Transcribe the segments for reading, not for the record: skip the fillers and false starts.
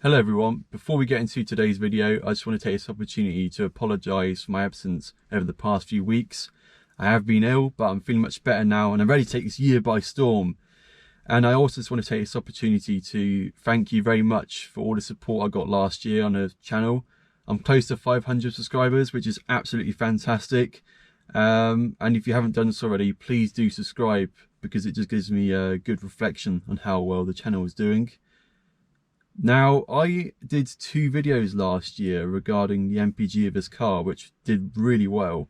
Hello everyone, before we get into today's video, I just want to take this opportunity to apologise for my absence over the past few weeks. I have been ill, but I'm feeling much better now and I'm ready to take this year by storm. And I also just want to take this opportunity to thank you very much for all the support I got last year on the channel. I'm close to 500 subscribers, which is absolutely fantastic. And if you haven't done this already, please do subscribe because it just gives me a good reflection on how well the channel is doing. Now, I did 2 videos last year regarding the MPG of this car, which did really well.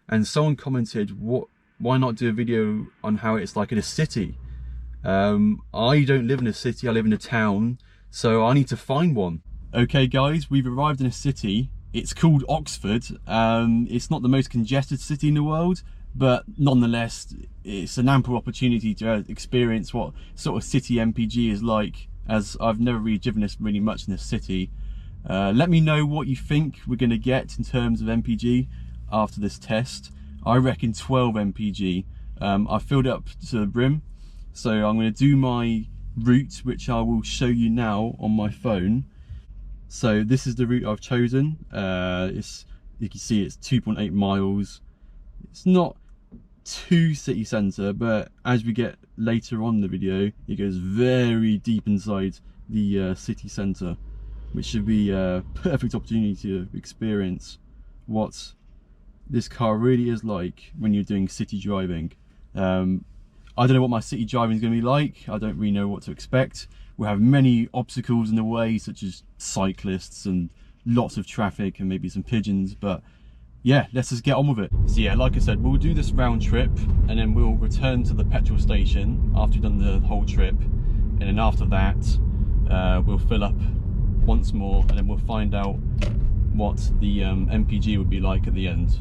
And someone commented, why not do a video on how it's like in a city? I don't live in a city, I live in a town, so I need to find one. Okay guys, we've arrived in a city. It's called Oxford. It's not the most congested city in the world, but nonetheless, it's an ample opportunity to experience what sort of city MPG is like, as I've never really driven this really much in this city. Let me know what you think we're going to get in terms of MPG after this test. I reckon 12 MPG. I filled up to the brim, so I'm going to do my route, which I will show you now on my phone. So this is the route I've chosen. You can see it's 2.8 miles. It's not too city centre, but as we get later on in the video, it goes very deep inside the city centre, which should be a perfect opportunity to experience what this car really is like when you're doing city driving. I don't know what my city driving is going to be like. I don't really know what to expect. We'll have many obstacles in the way, such as cyclists and lots of traffic and maybe some pigeons, but yeah, let's just get on with it. So yeah, like I said, we'll do this round trip and then we'll return to the petrol station after we've done the whole trip. And then after that, we'll fill up once more and then we'll find out what the MPG would be like at the end.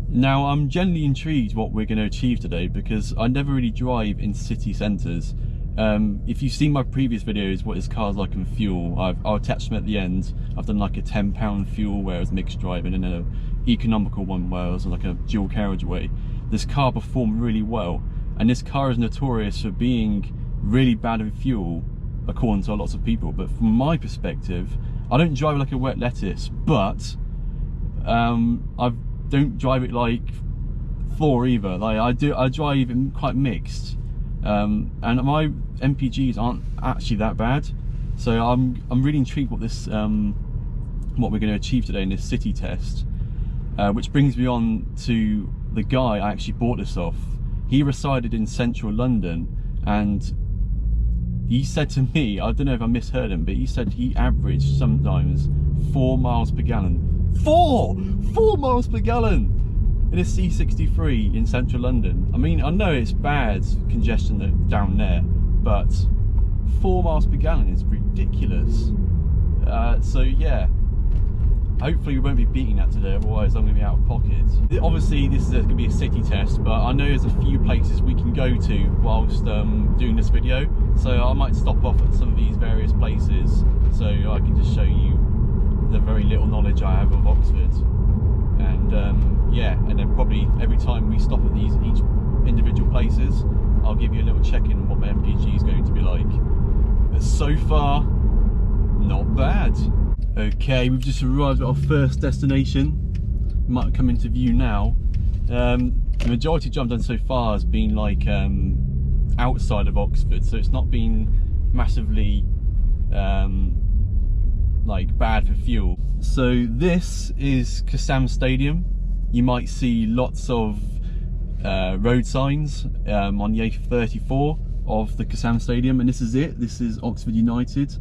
Now, I'm genuinely intrigued what we're going to achieve today because I never really drive in city centres. If you've seen my previous videos, what this car's like in fuel, I'll attach them at the end. I've done like a £10 fuel where it's mixed driving and then an economical one where it was like a dual carriageway. This car performed really well, and this car is notorious for being really bad with fuel according to lots of people, but from my perspective, I don't drive like a wet lettuce, but I don't drive it like Thor either. Like I drive it quite mixed. And my MPGs aren't actually that bad, so I'm really intrigued what this what we're going to achieve today in this city test, which brings me on to the guy I actually bought this off. He resided in central London, and he said to me, I don't know if I misheard him, but he said he averaged sometimes 4 miles per gallon. 4 miles per gallon in a C63 in central London. I mean, I know it's bad congestion down there, but 4 miles per gallon is ridiculous. So yeah, hopefully we won't be beating that today, otherwise I'm going to be out of pocket. Obviously this is going to be a city test, but I know there's a few places we can go to whilst doing this video, so I might stop off at some of these various places so I can just show you the very little knowledge I have of Oxford. And yeah, and then probably every time we stop at each individual places, I'll give you a little check-in on what my MPG is going to be like. But so far, not bad. Okay, we've just arrived at our first destination. Might come into view now. The majority of jump done so far has been like outside of Oxford, so it's not been massively like bad for fuel. So this is Kassam Stadium. You might see lots of road signs on the A34 of the Kassam Stadium, and this is it. This is Oxford United,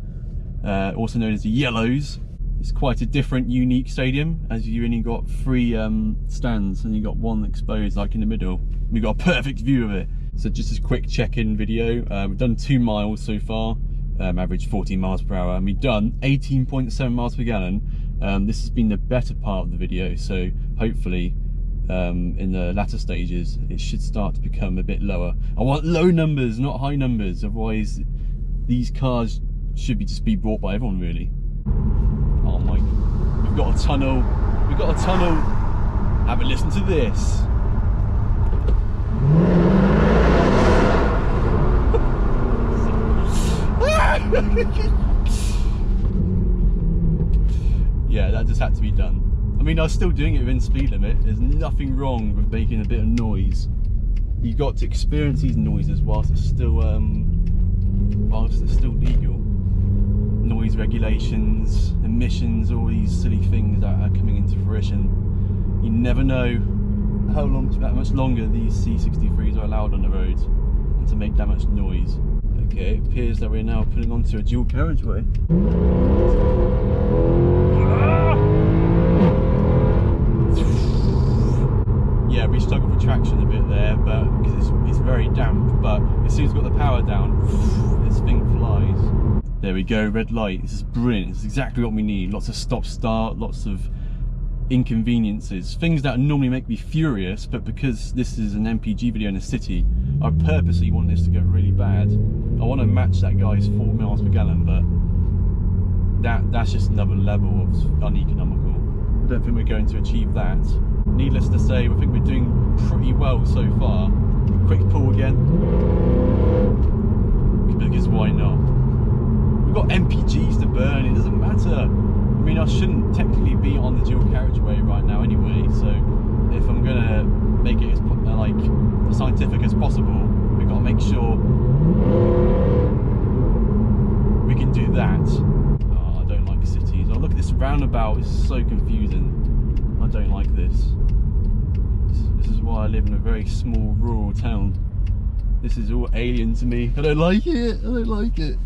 also known as the Yellows. It's quite a different, unique stadium, as you only got 3 stands and you got one exposed like in the middle. We've got a perfect view of it. So just a quick check-in video. We've done 2 miles so far, average 14 miles per hour, and we've done 18.7 miles per gallon. This has been the better part of the video, so hopefully in the latter stages it should start to become a bit lower. I want low numbers, not high numbers, otherwise these cars should just be bought by everyone really. Oh my, we've got a tunnel, have a listen to this. Yeah, that just had to be done. I mean, I was still doing it within speed limit. There's nothing wrong with making a bit of noise. You've got to experience these noises whilst it's still legal. Noise regulations, emissions, all these silly things that are coming into fruition. You never know how much longer these C63s are allowed on the road and to make that much noise. Okay, it appears that we're now pulling onto a dual carriageway. Yeah, we struggled for traction a bit there, but because it's very damp. But as soon as we've got the power down, this thing flies. There we go, red light. This is brilliant. This is exactly what we need. Lots of stop-start, lots of inconveniences, things that normally make me furious, but because this is an MPG video in a city, I purposely want this to go really bad. I want to match that guy's 4 miles per gallon, but that's just another level of uneconomical. I don't think we're going to achieve that. Needless to say, I think we're doing pretty well so far. Quick pull again, because why not? We've got MPGs to burn, it doesn't matter. I mean, I shouldn't technically be on the dual carriageway right now anyway, so if I'm gonna make it as scientific as possible, we've got to make sure we can do that. Oh, I don't like cities. Oh, look at this roundabout, it's so confusing. I don't like this. This is why I live in a very small rural town. This is all alien to me. I don't like it, I don't like it.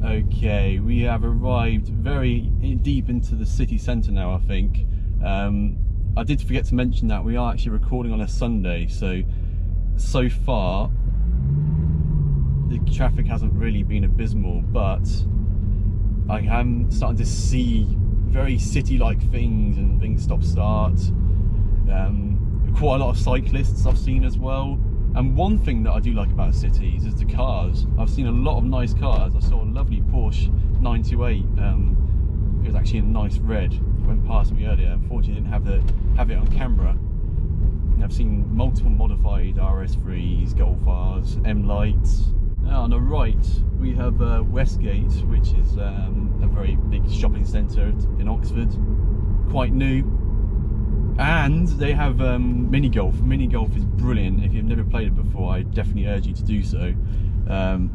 Okay, we have arrived very deep into the city centre now, I think. I did forget to mention that we are actually recording on a Sunday, so far the traffic hasn't really been abysmal, but I am starting to see very city-like things and things stop-start. Quite a lot of cyclists I've seen as well. And one thing that I do like about cities is the cars. I've seen a lot of nice cars. I saw a lovely Porsche 928. It was actually a nice red. It went past me earlier. Unfortunately, I didn't have it on camera. And I've seen multiple modified RS3s, Golf Rs, M Lights. Now on the right, we have Westgate, which is a very big shopping centre in Oxford. Quite new. And they have mini golf. Mini golf is brilliant. If you've never played it before, I definitely urge you to do so. And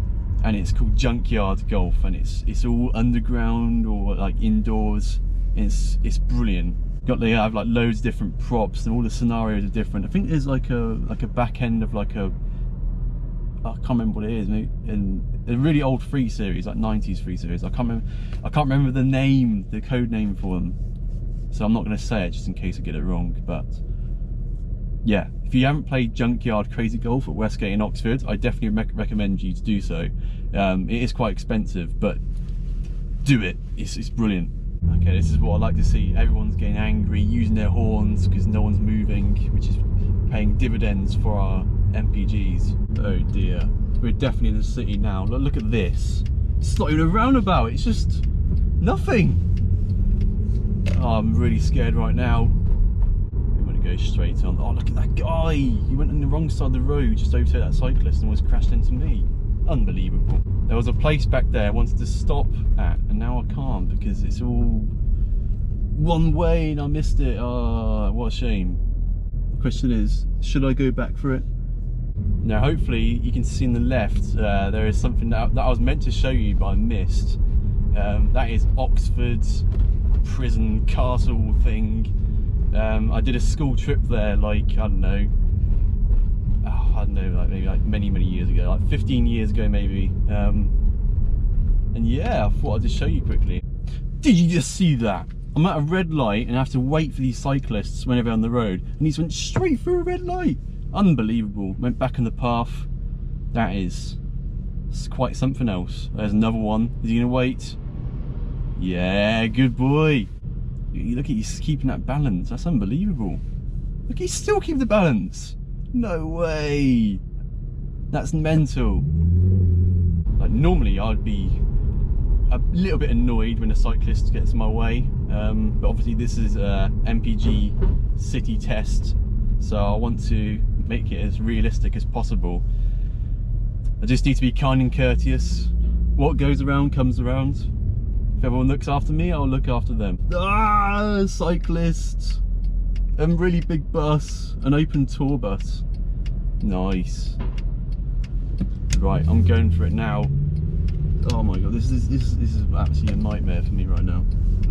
it's called Junkyard Golf, and it's all underground or like indoors. It's brilliant. They have like loads of different props, and all the scenarios are different. I think there's like a back end of like a, I can't remember what it is. In a really old 3 Series, like 90s 3 Series. I can't remember the name, the code name for them. So I'm not going to say it just in case I get it wrong, but yeah, if you haven't played Junkyard Crazy Golf at Westgate in Oxford, I definitely recommend you to do so. It is quite expensive, but do it. It's brilliant. Okay, this is what I like to see. Everyone's getting angry, using their horns because no one's moving, which is paying dividends for our MPGs. Oh dear, we're definitely in the city now. Look at this. It's not even a roundabout. It's just nothing. Oh, I'm really scared right now. I'm going to go straight on. Oh, look at that guy. He went on the wrong side of the road, just overtook that cyclist and almost crashed into me. Unbelievable. There was a place back there I wanted to stop at, and now I can't because it's all one way and I missed it. Oh, what a shame. The question is, should I go back for it? Now, hopefully you can see on the left, there is something that I was meant to show you, but I missed. That is Oxford's prison castle thing. I did a school trip there, like I don't know, like maybe like many years ago, like 15 years ago maybe. And yeah, I thought I'd just show you quickly. Did you just see that? I'm at a red light and I have to wait for these cyclists whenever on the road, and these went straight through a red light. Unbelievable. Went back on the path. It's quite something else. There's another one. Is he gonna wait? Yeah, good boy. Look at, he's keeping that balance. That's unbelievable. Look, he's still keeping the balance. No way. That's mental. Like normally I'd be a little bit annoyed when a cyclist gets in my way, but obviously this is a MPG city test, so I want to make it as realistic as possible. I just need to be kind and courteous. What goes around comes around. If everyone looks after me, I'll look after them. Ah, cyclists. A really big bus, an open tour bus. Nice. Right, I'm going for it now. Oh my god, this is absolutely a nightmare for me right now.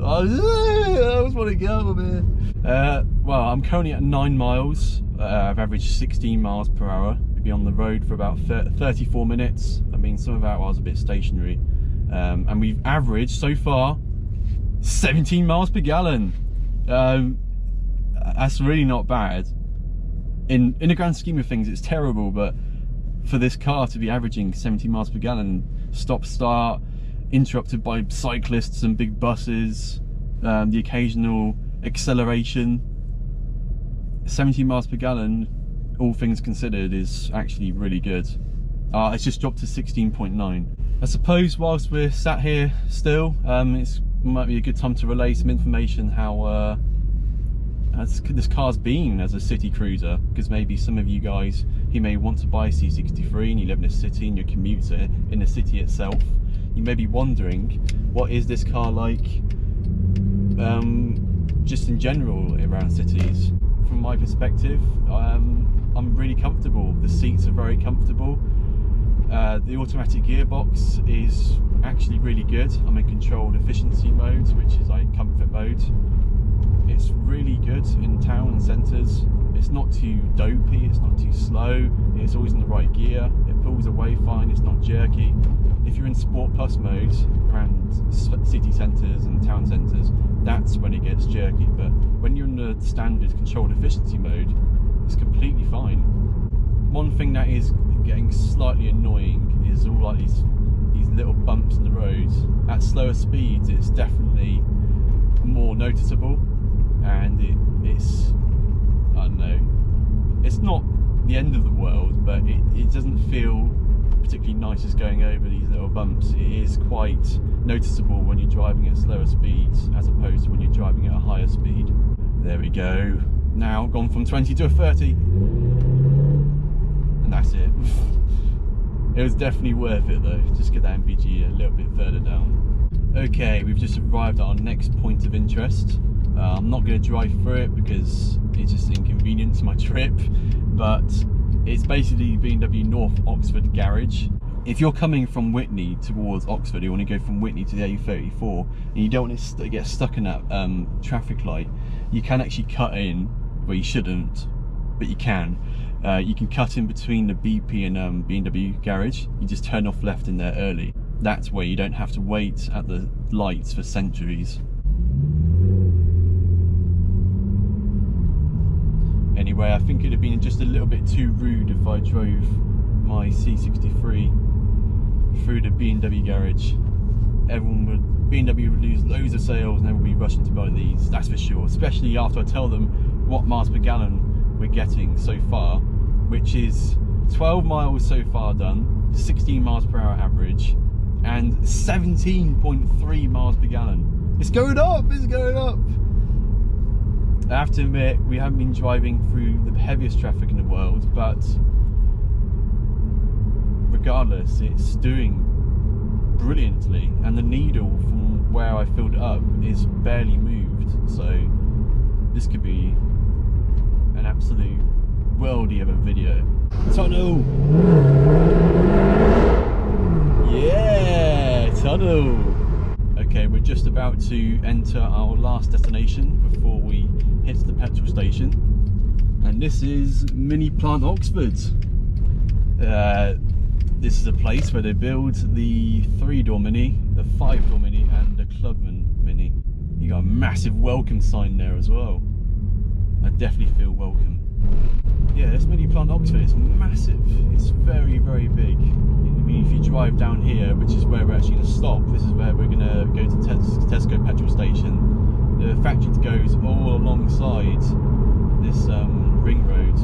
I just want to get out of here. Well, I'm currently at 9 miles. I've averaged 16 miles per hour. We've been on the road for about 34 minutes. I mean, some of that was a bit stationary. And we've averaged so far 17 miles per gallon. That's really not bad. In the grand scheme of things, it's terrible, but for this car to be averaging 70 miles per gallon, stop start, interrupted by cyclists and big buses, the occasional acceleration, 70 miles per gallon, all things considered, is actually really good. It's just dropped to 16.9. I suppose whilst we're sat here still, it might be a good time to relay some information how this car's been as a city cruiser, because maybe some of you guys who may want to buy a C63 and you live in a city and you commute in the city itself, you may be wondering, what is this car like just in general around cities? From my perspective, I'm really comfortable. The seats are very comfortable. The automatic gearbox is actually really good. I'm in controlled efficiency mode, which is like comfort mode. It's really good in town centres. It's not too dopey, it's not too slow, it's always in the right gear, it pulls away fine, it's not jerky. If you're in Sport Plus mode around city centres and town centres, that's when it gets jerky, but when you're in the standard controlled efficiency mode, it's completely fine. One thing that is getting slightly annoying is all like these little bumps in the road. At slower speeds, it's definitely more noticeable, and it's, I don't know, it's not the end of the world, but it doesn't feel particularly nice as going over these little bumps. It is quite noticeable when you're driving at slower speeds as opposed to when you're driving at a higher speed. There we go. Now gone from 20 to a 30, and that's it. It was definitely worth it though, just get that MPG a little bit further down. Okay, we've just arrived at our next point of interest. I'm not going to drive through it because it's just inconvenient to my trip, but it's basically B&W North Oxford Garage. If you're coming from Witney towards Oxford, you want to go from Witney to the A34, and you don't want to get stuck in that traffic light, you can actually cut in, well you shouldn't, but you can. You can cut in between the BP and B&W Garage. You just turn off left in there early. That's where you don't have to wait at the lights for centuries. Anyway, I think it'd have been just a little bit too rude if I drove my C63 through the B&W garage. B&W would lose loads of sales and everyone would be rushing to buy these, that's for sure. Especially after I tell them what miles per gallon we're getting so far, which is 12 miles so far done, 16 miles per hour average, and 17.3 miles per gallon. It's going up, it's going up. I have to admit, we haven't been driving through the heaviest traffic in the world, but regardless, it's doing brilliantly, and the needle from where I filled it up is barely moved, so this could be an absolute worldie of a video. Tunnel! Yeah, tunnel! Okay, we're just about to enter our last destination before we hit the petrol station, and this is Mini Plant Oxford. This is a place where they build the 3-door Mini, the 5-door Mini and the Clubman Mini. You got a massive welcome sign there as well. I definitely feel welcome. Yeah, this Mini Plant Oxford is massive. It's very, very big. I mean, if you drive down here, which is where we're actually going to stop, this is where we're going to go to Tesco petrol station. The factory goes all alongside this ring road.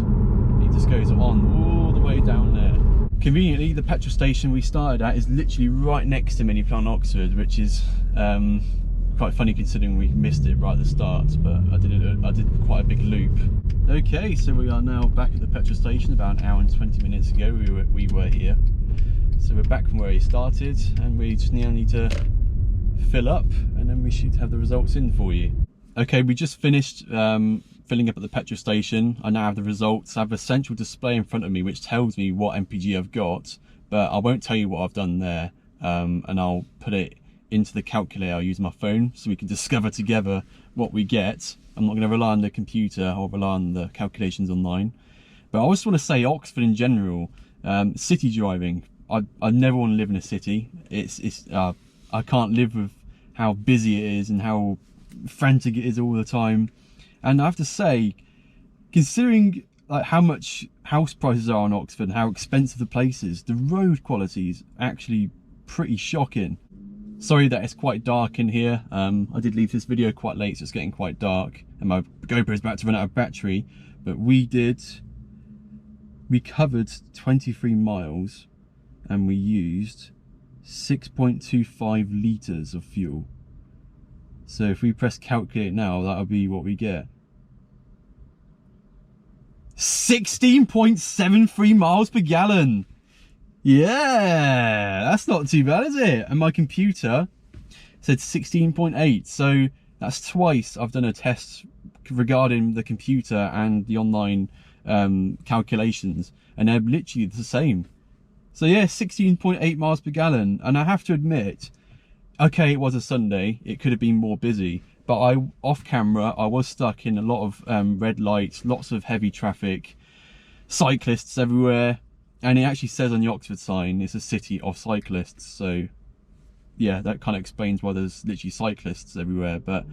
It just goes on all the way down there. Conveniently, the petrol station we started at is literally right next to Mini Plant Oxford, which is quite funny considering we missed it right at the start, but I did quite a big loop. Okay, so we are now back at the petrol station. About an hour and 20 minutes ago we were here. So we're back from where we started, and we just now need to fill up, and then we should have the results in for you. Okay, we just finished filling up at the petrol station. I now have the results. I have a central display in front of me which tells me what MPG I've got, but I won't tell you what I've done there, and I'll put it into the calculator. I'll use my phone so we can discover together what we get. I'm not going to rely on the computer or rely on the calculations online. But I just want to say Oxford in general, city driving, I never want to live in a city. I can't live with how busy it is and how frantic it is all the time. And I have to say, considering like how much house prices are in Oxford and how expensive the place is, the road quality is actually pretty shocking. Sorry that it's quite dark in here. I did leave this video quite late, so it's getting quite dark and my GoPro is about to run out of battery. But we covered 23 miles and we used 6.25 litres of fuel. So if we press calculate now, that'll be what we get. 16.73 miles per gallon. Yeah, that's not too bad, is it? And my computer said 16.8, so that's twice I've done a test regarding the computer and the online calculations, and they're literally the same. So yeah, 16.8 miles per gallon. And I have to admit, okay, it was a Sunday, it could have been more busy, but off camera I was stuck in a lot of red lights, lots of heavy traffic, cyclists everywhere. And it actually says on the Oxford sign it's a city of cyclists, so yeah, that kind of explains why there's literally cyclists everywhere. But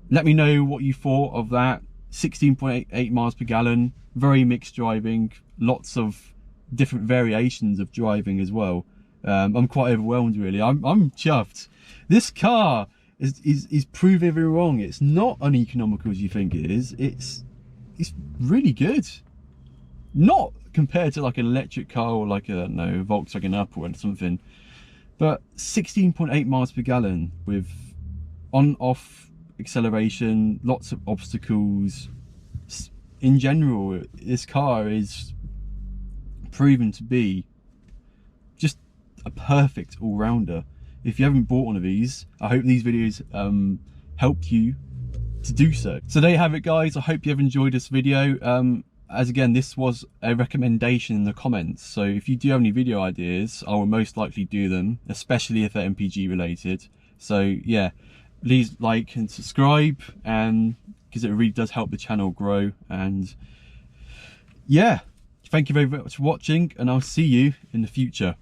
let me know what you thought of that. 16.8 miles per gallon, very mixed driving, lots of different variations of driving as well. I'm quite overwhelmed really. I'm chuffed. This car is proving everyone wrong. It's not uneconomical as you think it is. It's really good. Not compared to like an electric car or like a Volkswagen Up or something, but 16.8 miles per gallon with on-off acceleration, lots of obstacles. In general, this car is proven to be just a perfect all-rounder. If you haven't bought one of these, I hope these videos helped you to do so. So there you have it, guys. I hope you have enjoyed this video. As again, this was a recommendation in the comments, so if you do have any video ideas, I will most likely do them, especially if they're MPG related. So yeah, please like and subscribe, and because it really does help the channel grow. And yeah, thank you very much for watching, and I'll see you in the future.